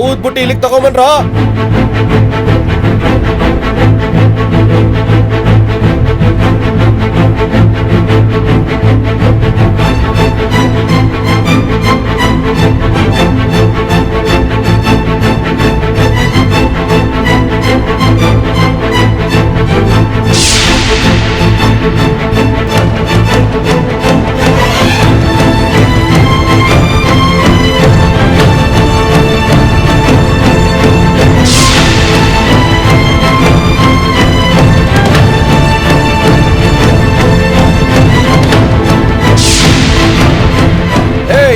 ಊದ್ಬಿಟ್ಟು ಇಲ್ಲಿಗೆ ತಗೊಂಬನ್ರ.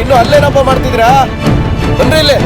ಇನ್ನು ಅಲ್ಲೇನಪ್ಪ ಮಾಡ್ತಿದ್ರಾ? ಬನ್ರಿ ಇಲ್ಲಿ.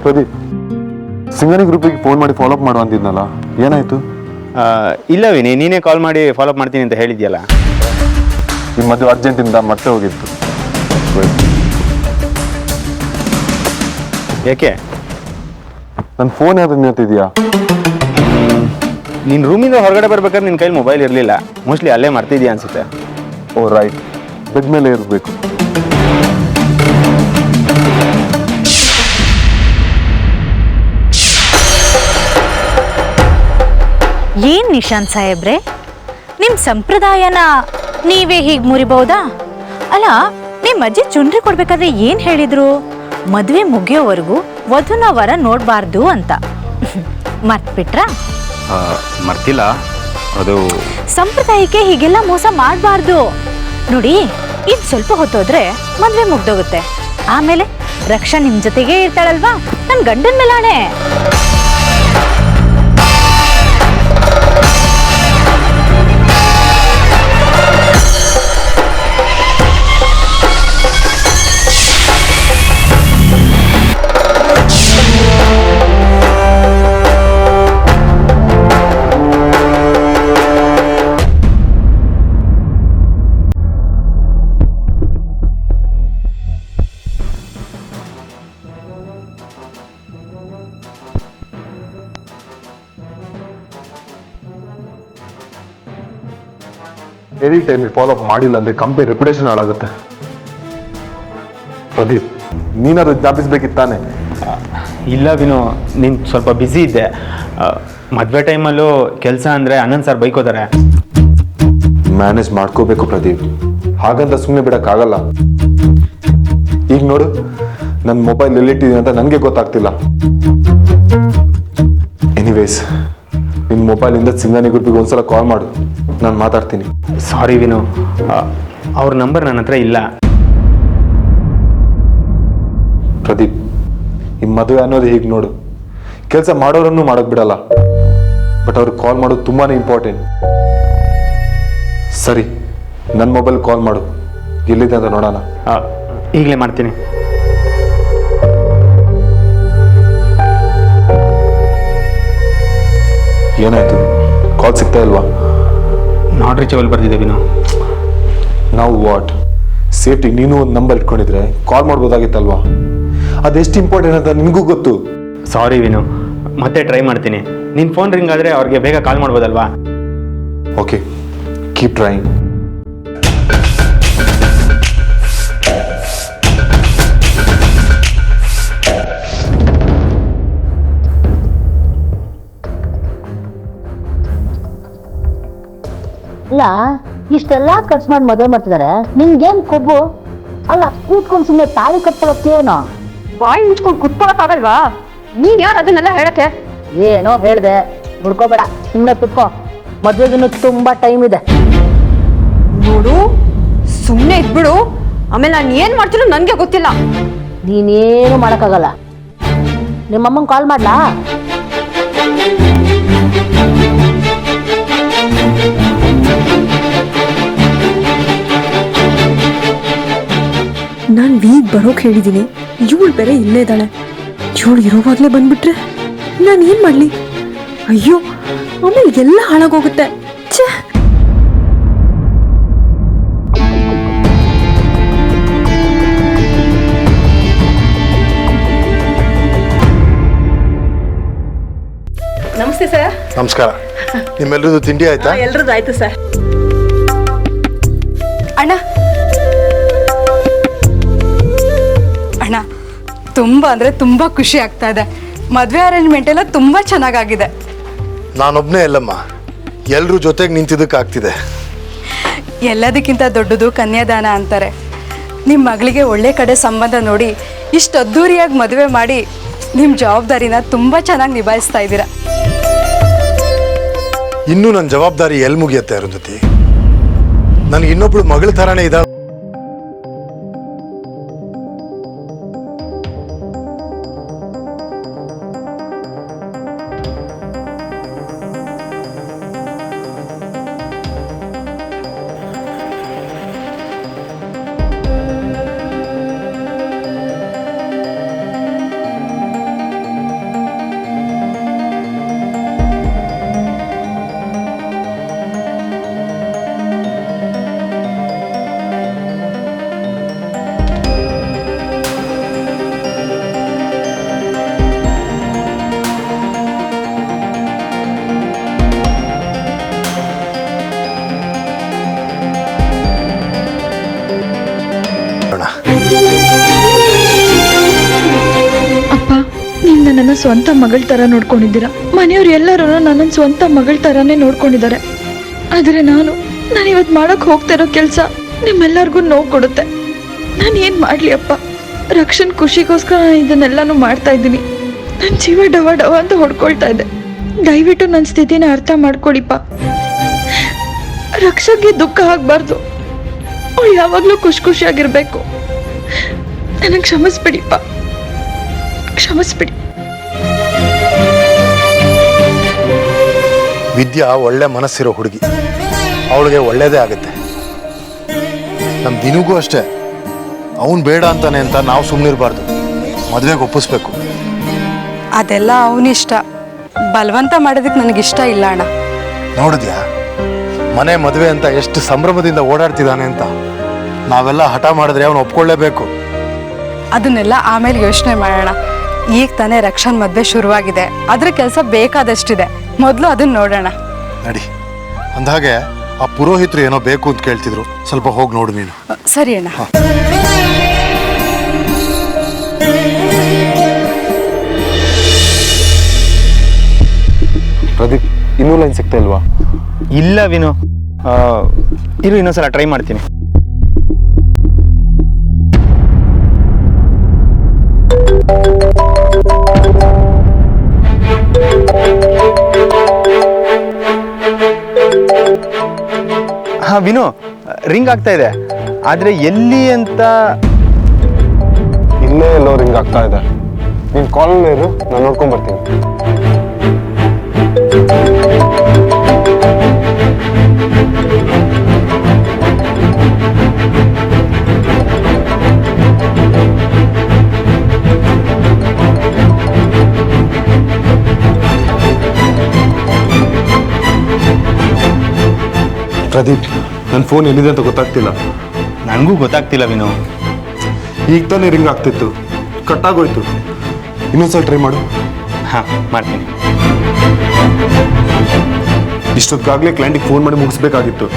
ಪ್ರದೀಪ್, ಸಿಂಗನಿ ಗ್ರೂಪಿಗೆ ಫೋನ್ ಮಾಡಿ ಫಾಲೋ ಅಪ್ ಮಾಡು ಅಂತಿದ್ನಲ್ಲ, ಏನಾಯ್ತು? ಇಲ್ಲ ವಿನಿ, ನೀನೇ ಕಾಲ್ ಮಾಡಿ ಫಾಲೋ ಅಪ್ ಮಾಡ್ತೀನಿ ಅಂತ ಹೇಳಿದ್ಯಲ್ಲ. ನಿಮ್ಮ ಮದುವೆ ಅರ್ಜೆಂಟಿಂದ ಮತ್ತೆ ಹೋಗಿತ್ತು. ಯಾಕೆ? ನನ್ನ ಫೋನ್ ಯಾವ್ದು ನಿಂತಿದ್ಯಾ? ನೀನು ರೂಮಿಂದ ಹೊರಗಡೆ ಬರ್ಬೇಕಾದ್ರೆ ನಿನ್ನ ಕೈಲಿ ಮೊಬೈಲ್ ಇರಲಿಲ್ಲ. ಮೋಸ್ಟ್ಲಿ ಅಲ್ಲೇ ಮರ್ತಿದ್ಯಾ ಅನ್ಸುತ್ತೆ. ಓ ರೈಟ್, ಬೆಡ್ ಮೇಲೆ ಇರಬೇಕು. ಏನ್ ನಿಶಾಂತ್ ಸಾಹೇಬ್ರೆ, ನಿಮ್ ಸಂಪ್ರದಾಯನ ನೀವೇ ಹೀಗೆ ಮುರಿಬಹುದಾ? ಅಲ್ಲ, ನಿಮ್ ಅಜ್ಜಿ ಚುಂಡ್ರಿ ಕೊಡ್ಬೇಕಾದ್ರೆ ಏನ್ ಹೇಳಿದ್ರು? ಮದ್ವೆ ಮುಗಿಯೋವರೆಗೂ ವಧುನ ವರ ನೋಡ್ಬಾರ್ದು ಅಂತ. ಮರ್ತ್ಬಿಟ್ರಾ? ಮರ್ತಿಲ್ಲ. ಅದು ಸಂಪ್ರದಾಯಕ್ಕೆ ಹೀಗೆಲ್ಲ ಮೋಸ ಮಾಡಬಾರ್ದು ನೋಡಿ. ಇದು ಸ್ವಲ್ಪ ಹೊತ್ತೋದ್ರೆ ಮದ್ವೆ ಮುಗ್ದೋಗುತ್ತೆ. ಆಮೇಲೆ ರಕ್ಷಾ ನಿಮ್ ಜೊತೆಗೆ ಇರ್ತಾಳಲ್ವಾ, ನನ್ ಗಂಡನ ಮೇಲಾಣೆ. ಎನಿ ಟೈಮ್ ಫಾಲೋ ಅಪ್ ಮಾಡಿಲ್ಲ ಅಂದ್ರೆ ಕಂಪನಿ ರೆಪ್ಯುಟೇಷನ್ ಹಾಳಾಗುತ್ತೆ. ಪ್ರದೀಪ್, ನೀನಾದ್ರು ಜ್ಞಾಪಿಸ್ಬೇಕಿತ್ತಾನೆ. ಇಲ್ಲ ವಿನು, ನೀನು ಸ್ವಲ್ಪ ಬ್ಯುಸಿ ಇದ್ದೆ. ಮದುವೆ ಟೈಮಲ್ಲೂ ಕೆಲಸ ಅಂದರೆ ಅನಂತ್ ಸರ್ ಬೈಕೋತಾರೆ. ಮ್ಯಾನೇಜ್ ಮಾಡ್ಕೋಬೇಕು ಪ್ರದೀಪ್, ಹಾಗಂತ ಸುಮ್ಮನೆ ಬಿಡೋಕ್ಕಾಗಲ್ಲ. ಈಗ ನೋಡು, ನನ್ನ ಮೊಬೈಲ್ ಎಲ್ಲಿಟ್ಟಿದ್ದೀನಿ ಅಂತ ನನಗೆ ಗೊತ್ತಾಗ್ತಿಲ್ಲ. ಎನಿವೇಸ್, ನಿನ್ನ ಮೊಬೈಲಿಂದ ಸಿಂಗನಿ ಗ್ರೂಪಿಗೆ ಒಂದ್ಸಲ ಕಾಲ್ ಮಾಡು, ನಾನು ಮಾತಾಡ್ತೀನಿ. ಸಾರಿ ವಿನು, ಅವ್ರ ನಂಬರ್ ನನ್ನ ಹತ್ರ ಇಲ್ಲ. ಪ್ರದೀಪ್, ಈ ಮದುವೆ ಅನ್ನೋದು ಹೀಗೆ ನೋಡು, ಕೆಲಸ ಮಾಡೋರನ್ನು ಮಾಡೋಕೆ ಬಿಡಲ್ಲ, ಬಟ್ ಅವ್ರಿಗೆ ಕಾಲ್ ಮಾಡೋದು ತುಂಬಾ ಇಂಪಾರ್ಟೆಂಟ್. ಸರಿ, ನನ್ನ ಮೊಬೈಲ್ ಕಾಲ್ ಮಾಡು, ಎಲ್ಲಿದೆ ಅಂತ ನೋಡೋಣ. ಈಗಲೇ ಮಾಡ್ತೀನಿ. ಏನಾಯ್ತು? ಕಾಲ್ ಸಿಗ್ತಾ ಇಲ್ವಾ? ನಾಟ್ ರೀಚಬಲ್ ಬರ್ತಿದೆ ವಿನು. ನಾವು ವಾಟ್ ಸೇಫ್ಟಿ ನೀನು ಒಂದು ನಂಬರ್ ಇಟ್ಕೊಂಡಿದ್ರೆ ಕಾಲ್ ಮಾಡ್ಬೋದಾಗಿತ್ತಲ್ವಾ? ಅದೆಷ್ಟು ಇಂಪಾರ್ಟೆಂಟ್ ಅಂತ ನಿಮಗೂ ಗೊತ್ತು. ಸಾರಿ ವಿನು, ಮತ್ತೆ ಟ್ರೈ ಮಾಡ್ತೀನಿ. ನಿನ್ನ ಫೋನ್ ರಿಂಗ್ ಆದರೆ ಅವ್ರಿಗೆ ಬೇಗ ಕಾಲ್ ಮಾಡ್ಬೋದಲ್ವಾ? Okay, keep trying. ಅಲ್ಲ, ಇಷ್ಟೆಲ್ಲ ಖರ್ಚು ಮಾಡಿ ಮದುವೆ ಮಾಡ್ತಿದ್ದಾರೆ, ನಿನ್ಗೇನ್ ಕೊಬ್ಬು? ಅಲ್ಲ, ಕೂತ್ಕೊಂಡು ಸುಮ್ಮನೆ ತಾಳಿ ಕಟ್ಕೊಳಕ್ಕೇನೋ? ಬಾಯಿ ಮುಚ್ಕೊಂಡು ಕುತ್ಕೊಳಕ್ಕಾಗಲ್ವಾ? ನೀನ್ ಯಾರು ಅದನ್ನೆಲ್ಲ ಹೇಳಕ್ಕೆ? ಏನೋ ಹೇಳ್ದೆ, ಹುಡ್ಕೋಬೇಡ, ಸುಮ್ಮನೆ ಕುತ್ಕೋ. ಮದ್ವೆಗಿನ್ನು ತುಂಬಾ ಟೈಮ್ ಇದೆ. ನೋಡು, ಸುಮ್ಮನೆ ಇದ್ಬಿಡು. ಆಮೇಲೆ ನಾನು ಏನ್ ಮಾಡ್ತೀನೋ ನನ್ಗೆ ಗೊತ್ತಿಲ್ಲ. ನೀನೇನು ಮಾಡಕ್ಕಾಗಲ್ಲ. ನಿಮ್ಮಮ್ಮಂಗೆ ಕಾಲ್ ಮಾಡ್ಲಾ? ನಾನು ವೀಗ್ ಬರೋಕ್ ಹೇಳಿದ್ದೀನಿ. ಇವಳು ಬೇರೆ ಇಲ್ಲೇ ಇದ್ದಾಳೆ. ಇವಳು ಇರೋವಾಗ್ಲೇ ಬಂದ್ಬಿಟ್ರೆ ನಾನು ಏನ್ ಮಾಡ್ಲಿ? ಅಯ್ಯೋ, ಆಮೇಲೆ ಎಲ್ಲ ಹಾಳಾಗೋಗುತ್ತೆ. ಛೇ, ನಮಸ್ತೆ ಸರ್. ನಮಸ್ಕಾರ. ನಿಮ್ಮೆಲ್ಲರದು ತಿಂಡಿ ಆಯ್ತಾ? ಎಲ್ರದ್ದು ಆಯ್ತು ಸರ್. ಅಣ್ಣ ಅಣ್ಣ, ತುಂಬಾ ಅಂದ್ರೆ ತುಂಬಾ ಖುಷಿ ಆಗ್ತಾ ಇದೆ. ಮದ್ವೆ ಅರೇಂಜ್ಮೆಂಟ್ ಎಲ್ಲ ತುಂಬಾ ಚೆನ್ನಾಗಾಗಿದೆ. ನಾನೊಬ್ನೇ ಅಲ್ಲಮ್ಮ, ಎಲ್ಲರೂ ಜೊತೆಗೆ ನಿಂತಿದ್ದಕ್ಕಾಗ್ತಿದೆ. ಎಲ್ಲದಕ್ಕಿಂತ ದೊಡ್ಡದು ಕನ್ಯಾದಾನ ಅಂತಾರೆ. ನಿಮ್ಮ ಮಗಳಿಗೆ ಒಳ್ಳೆ ಕಡೆ ಸಂಬಂಧ ನೋಡಿ ಇಷ್ಟು ಅದ್ದೂರಿಯಾಗಿ ಮದುವೆ ಮಾಡಿ ನಿಮ್ಮ ಜವಾಬ್ದಾರಿನ ತುಂಬಾ ಚೆನ್ನಾಗಿ ನಿಭಾಯಿಸ್ತಾ ಇದ್ದೀರಾ. ಇನ್ನೂ ನನ್ನ ಜವಾಬ್ದಾರಿ ಎಲ್ಲಿ ಮುಗಿಯುತ್ತೆ ಅರುಂಧತಿ? ನನಗೆ ಇನ್ನೊಬ್ಳು ಮಗಳ ಥರನೇ ಇದ್ದಾಳೆ. ಅಪ್ಪ, ನೀವು ನನ್ನನ್ನು ಸ್ವಂತ ಮಗಳ ಥರ ನೋಡ್ಕೊಂಡಿದ್ದೀರಾ. ಮನೆಯವ್ರು ಎಲ್ಲರೂ ನನ್ನನ್ನು ಸ್ವಂತ ಮಗಳ ಥರನೇ ನೋಡ್ಕೊಂಡಿದ್ದಾರೆ. ಆದರೆ ನಾನು ಇವತ್ತು ಮಾಡೋಕೆ ಹೋಗ್ತಿರೋ ಕೆಲಸ ನಿಮ್ಮೆಲ್ಲರಿಗೂ ನೋವು ಕೊಡುತ್ತೆ. ನಾನು ಏನು ಮಾಡಲಿ ಅಪ್ಪ? ರಕ್ಷಣ್ ಖುಷಿಗೋಸ್ಕರ ನಾನು ಇದನ್ನೆಲ್ಲನೂ ಮಾಡ್ತಾ ಇದ್ದೀನಿ. ನನ್ನ ಜೀವ ಡವ ಡವ ಅಂತ ಹೊಡ್ಕೊಳ್ತಾ ಇದೆ. ದಯವಿಟ್ಟು ನನ್ನ ಸ್ಥಿತಿನ ಅರ್ಥ ಮಾಡ್ಕೊಳ್ಳಿಪ್ಪ. ರಕ್ಷಾಗೆ ದುಃಖ ಆಗಬಾರ್ದು. ಅವಳು ಯಾವಾಗಲೂ ಖುಷಿಯಾಗಿರ್ಬೇಕು. ನನಗೆ ಕ್ಷಮಿಸ್ಬಿಡಿಪ್ಪ, ಕ್ಷಮಿಸ್ಬಿಡಿ. ವಿದ್ಯಾ ಒಳ್ಳೆ ಮನಸ್ಸಿರೋ ಹುಡುಗಿ, ಅವಳಿಗೆ ಒಳ್ಳೇದೇ ಆಗುತ್ತೆ. ನಮ್ಮ ದಿನಗೂ ಅಷ್ಟೇ, ಅವನು ಬೇಡ ಅಂತಾನೆ ಅಂತ ನಾವು ಸುಮ್ಮನಿರಬಾರ್ದು, ಮದುವೆಗೆ ಒಪ್ಪಿಸ್ಬೇಕು. ಅದೆಲ್ಲ ಅವನಿಷ್ಟ. ಬಲವಂತ ಮಾಡೋದಕ್ಕೆ ನನಗಿಷ್ಟ ಇಲ್ಲ ಅಣ್ಣ. ನೋಡಿದ್ಯಾ ಮನೆ ಮದುವೆ ಅಂತ ಎಷ್ಟು ಸಂಭ್ರಮದಿಂದ ಓಡಾಡ್ತಿದ್ದಾನೆ ಅಂತ. ನಾವೆಲ್ಲ ಹಠ ಮಾಡಿದ್ರೆ ಅವನು ಒಪ್ಕೊಳ್ಳೇಬೇಕು. ಅದನ್ನೆಲ್ಲ ಆಮೇಲೆ ಯೋಚನೆ ಮಾಡೋಣ. ಈಗ ತಾನೇ ರಕ್ಷಣ್ ಮದುವೆ ಶುರುವಾಗಿದೆ. ಅದ್ರ ಕೆಲಸ ಬೇಕಾದಷ್ಟಿದೆ. ಮೊದಲು ಅದನ್ನ ನೋಡೋಣ. ನಡಿ. ಅಂದಹಾಗೆ ಆ ಪುರೋಹಿತರು ಏನೋ ಬೇಕು ಅಂತ ಕೇಳ್ತಿದ್ರು, ಸ್ವಲ್ಪ ಹೋಗಿ ನೋಡು ನೀನು. ಸರಿ ಅಣ್ಣ. ಪ್ರದೀಪ್, ಇನ್ನೂ ಲೈನ್ ಸಿಗ್ತಾ ಇಲ್ವಾ? ಇಲ್ಲ ವಿನು, ಇರು ಇನ್ನೊಂದ್ಸಲ ಟ್ರೈ ಮಾಡ್ತೀನಿ. ಹಾ ವಿನು, ರಿಂಗ್ ಆಗ್ತಾ ಇದೆ. ಆದ್ರೆ ಎಲ್ಲಿ ಅಂತ ಇಲ್ಲೇ ಎಲ್ಲೋ ರಿಂಗ್ ಆಗ್ತಾ ಇದೆ. ನೀನು ಕಾಲಲ್ಲೇ ಇರು, ನಾನು ನೋಡ್ಕೊಂಡ್ ಬರ್ತೀನಿ. ಪ್ರದೀಪ್, ನನ್ನ ಫೋನ್ ಎಲ್ಲಿದೆ ಅಂತ ಗೊತ್ತಾಗ್ತಿಲ್ಲ. ನನಗೂ ಗೊತ್ತಾಗ್ತಿಲ್ಲ ವಿನು. ಈಗ ತಾನೇ ರಿಂಗ್ ಆಗ್ತಿತ್ತು, ಕಟ್ಟಾಗೋಯ್ತು. ಇನ್ನೊಂದ್ಸಲ ಟ್ರೈ ಮಾಡು. ಹಾಂ, ಮಾಡ್ತೀನಿ. ಇಷ್ಟೊತ್ತಾಗಲೇ ಕ್ಲೈಂಟಿಗೆ ಫೋನ್ ಮಾಡಿ ಮುಗಿಸ್ಬೇಕಾಗಿತ್ತು.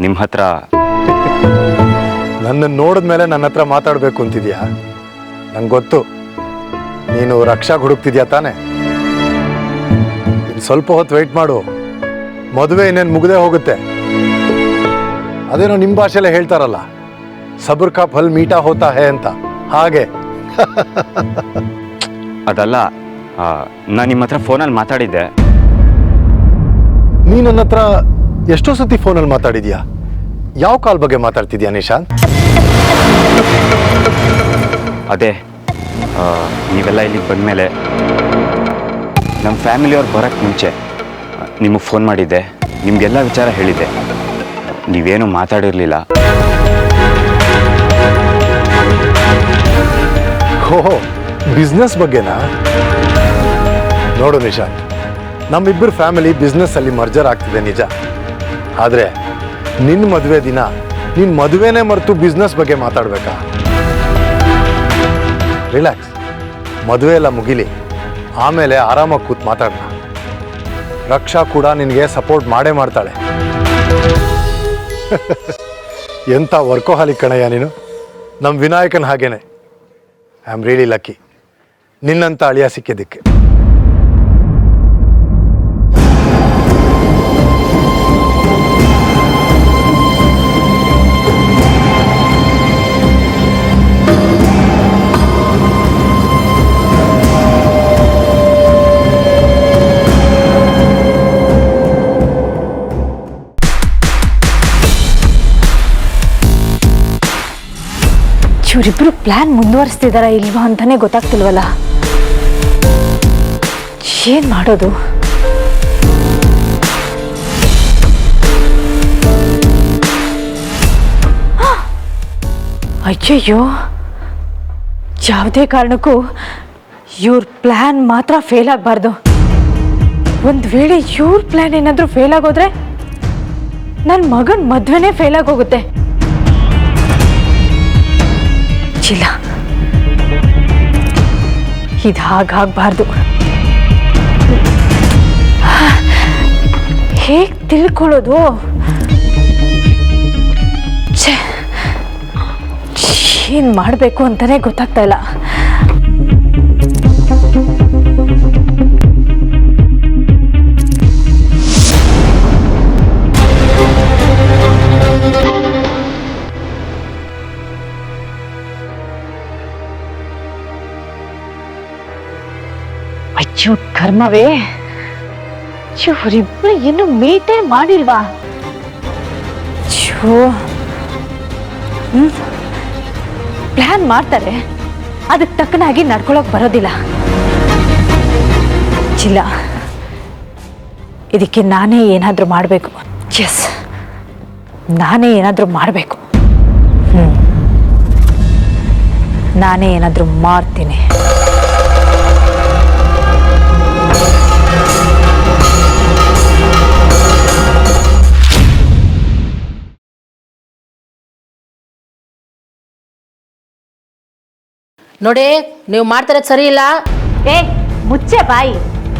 ನಿಮ್ಮ ಹತ್ರ ನನ್ನನ್ನು ನೋಡಿದ್ಮೇಲೆ ನನ್ನ ಹತ್ರ ಮಾತಾಡಬೇಕು ಅಂತಿದ್ಯಾ? ನಂಗೆ ಗೊತ್ತು, ನೀನು ರಕ್ಷಾಗ್ ಹುಡುಕ್ತಿದ್ಯಾ ತಾನೆ. ಇನ್ನು ಸ್ವಲ್ಪ ಹೊತ್ತು ವೆಯ್ಟ್ ಮಾಡು, ಮದುವೆ ಇನ್ನೇನು ಮುಗ್ದೇ ಹೋಗುತ್ತೆ. ಅದೇನೋ ನಿಮ್ಮ ಭಾಷೆಲ್ಲೇ ಹೇಳ್ತಾರಲ್ಲ, ಸಬ್ರ್ ಕಾ ಫಲ್ ಮೀಠಾ ಹೋತಾ ಹೇ ಅಂತ, ಹಾಗೆ. ಅದಲ್ಲ, ನಾನು ನಿಮ್ಮ ಹತ್ರ ಫೋನಲ್ಲಿ ಮಾತಾಡಿದ್ದೆ. ನೀ ನನ್ನ ಹತ್ರ ಎಷ್ಟೋ ಸತಿ ಫೋನಲ್ಲಿ ಮಾತಾಡಿದ್ಯಾ? ಯಾವ ಕಾಲ್ ಬಗ್ಗೆ ಮಾತಾಡ್ತಿದ್ಯಾ ನಿಶಾಂತ್? ಅದೇ ನೀವೆಲ್ಲ ಇಲ್ಲಿಗೆ ಬಂದಮೇಲೆ ನಮ್ಮ ಫ್ಯಾಮಿಲಿಯವ್ರು ಬರೋಕ್ಕೆ ಮುಂಚೆ ನಿಮಗೆ ಫೋನ್ ಮಾಡಿದ್ದೆ, ನಿಮಗೆಲ್ಲ ವಿಚಾರ ಹೇಳಿದ್ದೆ. ನೀವೇನು ಮಾತಾಡಿರಲಿಲ್ಲ. ಓಹೋ, ಬಿಸ್ನೆಸ್ ಬಗ್ಗೆನಾ? ನೋಡು ನಿಶಾಂತ್, ನಮ್ಮಿಬ್ಬರು ಫ್ಯಾಮಿಲಿ ಬಿಸ್ನೆಸ್ಸಲ್ಲಿ ಮರ್ಜರ್ ಆಗ್ತಿದೆ ನಿಜ. ಆದರೆ ನಿನ್ನ ಮದುವೆ ದಿನ ನೀನು ಮದುವೆನೇ ಮರೆತು ಬಿಸ್ನೆಸ್ ಬಗ್ಗೆ ಮಾತಾಡಬೇಕಾ? ರಿಲ್ಯಾಕ್ಸ್, ಮದುವೆ ಎಲ್ಲ ಮುಗಿಲಿ, ಆಮೇಲೆ ಆರಾಮಾಗಿ ಕೂತ್ ಮಾತಾಡೋಣ. ರಕ್ಷಾ ಕೂಡ ನಿನಗೆ ಸಪೋರ್ಟ್ ಮಾಡೇ ಮಾಡ್ತಾಳೆ. ಎಂಥ ವರ್ಕೋಹಾಲಿಕ್ ಕಣಯ್ಯ ನೀನು, ನಮ್ಮ ವಿನಾಯಕನ್ ಹಾಗೇನೆ. ಐ ಆಮ್ ರಿಯಲಿ ಲಕ್ಕಿ ನಿನ್ನಂಥ ಅಳಿಯ ಸಿಕ್ಕಿದ್ದಕ್ಕೆ. ಇವರಿಬ್ರು ಪ್ಲಾನ್ ಮುಂದುವರಿಸ್ತಿದಾರ ಇಲ್ವಾ ಅಂತಾನೆ ಗೊತ್ತಾಗ್ತಿಲ್ವಲ್ಲ. ಏನ್ ಮಾಡೋದು? ಅಯ್ಯಯ್ಯೋ, ಯಾವುದೇ ಕಾರಣಕ್ಕೂ ಇವ್ರ ಪ್ಲಾನ್ ಮಾತ್ರ ಫೇಲ್ ಆಗಬಾರ್ದು. ಒಂದು ವೇಳೆ ಇವ್ರ ಪ್ಲಾನ್ ಏನಾದರೂ ಫೇಲ್ ಆಗೋದ್ರೆ ನನ್ನ ಮಗನ ಮದುವೆನೇ ಫೇಲ್ ಆಗೋಗುತ್ತೆ. ಇಲ್ಲ, ಇದು ಹಾಗಾಗಬಾರ್ದು. ಹೇಗೆ ತಿಳ್ಕೊಳ್ಳೋದು? ಏನ್ ಮಾಡಬೇಕು ಅಂತಾನೆ ಗೊತ್ತಾಗ್ತಾ ಇಲ್ಲ. ಅಯ್ಯೋ ಕರ್ಮವೇ, ಇವರಿಬ್ರು ಇನ್ನು ಮೀಟೇ ಮಾಡಿಲ್ವಾ? ಪ್ಲಾನ್ ಮಾಡ್ತಾರೆ, ಅದಕ್ಕೆ ತಕ್ಕನಾಗಿ ನಡ್ಕೊಳಕ್ ಬರೋದಿಲ್ಲ. ಇಲ್ಲ, ಇದಕ್ಕೆ ನಾನೇ ಏನಾದ್ರೂ ಮಾಡಬೇಕು. ಎಸ್, ನಾನೇ ಏನಾದ್ರೂ ಮಾಡಬೇಕು. ನಾನೇ ಏನಾದ್ರೂ ಮಾಡ್ತೀನಿ. ನೋಡಿ, ನೀವು ಮಾಡ್ತಿರೋದು ಸರಿ ಇಲ್ಲ. ಏ ಮುಚ್ಚೆ ಬಾಯಿ,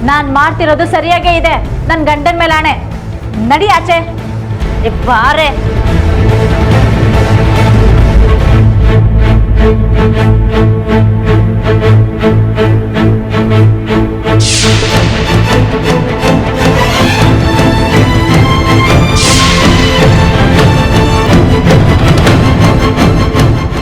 ನಾನ್ ಮಾಡ್ತಿರೋದು ಸರಿಯಾಗೇ ಇದೆ. ನನ್ ಗಂಡನ ಮೇಲೆ ಆಣೆ. ನಡಿ ಆಚೆ. ಬಾರೆ.